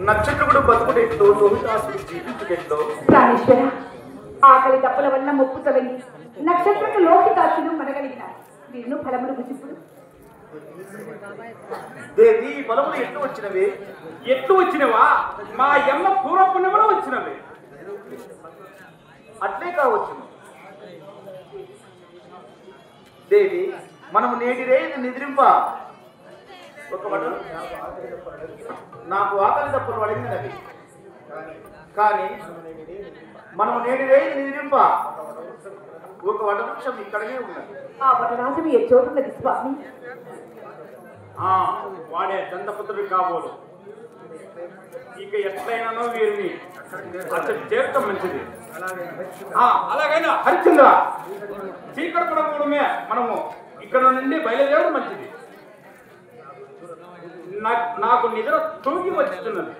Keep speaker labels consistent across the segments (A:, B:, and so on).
A: నక్షత్రుడు బతుకుడెట్లో లోహితాసుడు జీవించుడెట్లో.
B: ప్రాణేశ్వర, ఆకలి తప్పుల వల్ల ముప్పు తొలగి నక్షత్రము లోహితాసుడు మనగలిగినారు. వీరును ఫలములు గుసిప్పుడు
A: దేవి బలములు ఎట్లు వచ్చినవే?
C: ఎట్లు వచ్చినవా? మా యమ్మ పూర్వపుణ్యములు వచ్చినవి.
A: అట్లే కావచ్చు దేవి. మనము నేటి రేయి నిద్రింప ఒక వటలు నాకు ఆకలి తప్పులు అడిగినవి, కానీ మనము నేటి రేయి నిద్రింప ఒక వటవృక్షం ఇక్కడనే ఉన్నది.
B: ఆ వటరాజు ఏ చోటున్నది స్వామి?
C: వాడే దండపుత్రుడు కాబోలు. ఇక ఎట్లయినానో వీరిని అతడు చేరటం మంచిది. అలాగైనా హరిచంద్ర, చీకటి పడకూడమే మనము ఇక్కడ నుండి బయలుదేరడం మంచిది. నాకు నిద్ర తూగి వచ్చుతున్నది.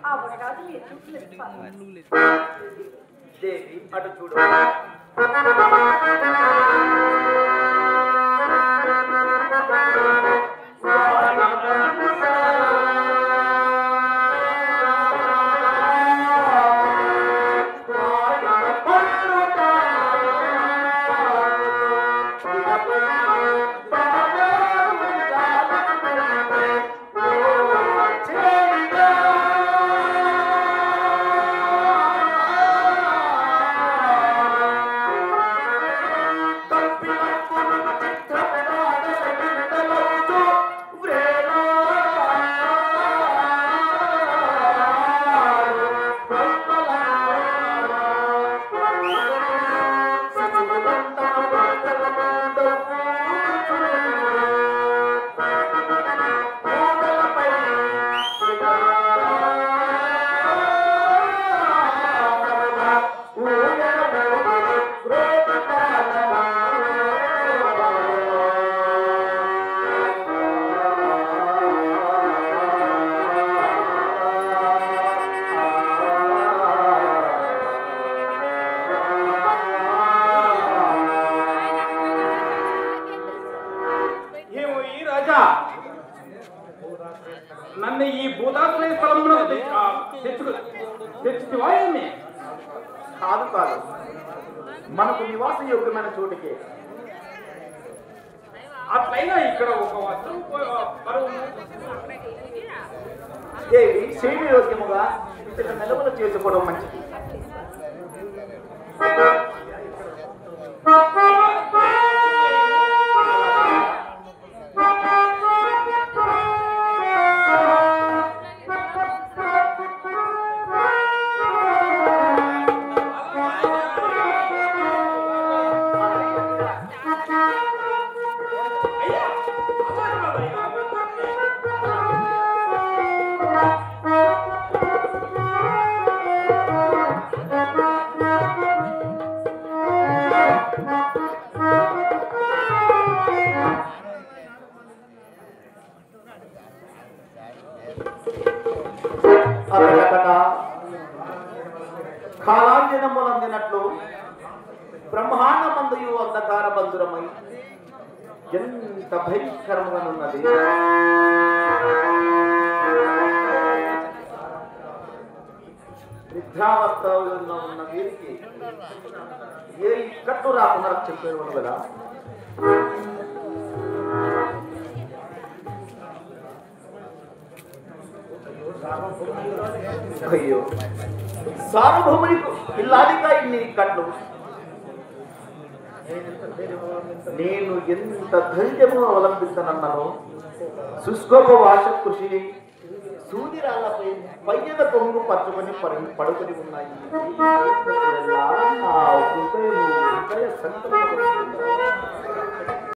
B: ఆ వటరాజు ఏ చోటున్నది స్వామి?
A: దేవి అటు చూడు.
C: నన్ను ఈ భూతాశ్రయ స్థలంలో తెచ్చుకువా ఏమి?
A: కాదు కాదు, మనకు నివాస యోగ్యమైన చోటుకే.
C: అట్లయినా ఇక్కడ ఒక వస్త్రం
A: దేవి శైవ యోగ్యముగా ఇక్కడ నిలవలు చేసుకోవడం మంచిది. కాలాంజనములందినట్లు బ్రహ్మాండమందయు అంధకార బంధురమై ఎంత భయంకరముగానున్నది. నిద్రావస్థలో ఉన్న వీరికి ఏ ఇక్కట్టు రాకుండా చెప్పేవాడు కదా. అయ్యో, సార్వభౌమునికి ఇల్లాదిగా ఇన్ని కట్లు. నేను ఎంత ధైర్యము అవలంబిస్తానన్నాను. శుష్కోప వాష కృషి సూదిరాలపై పయ్యద పొంగు పట్టుకొని పడుకొని ఉన్నాయి. నా హృదయ సంకల్పం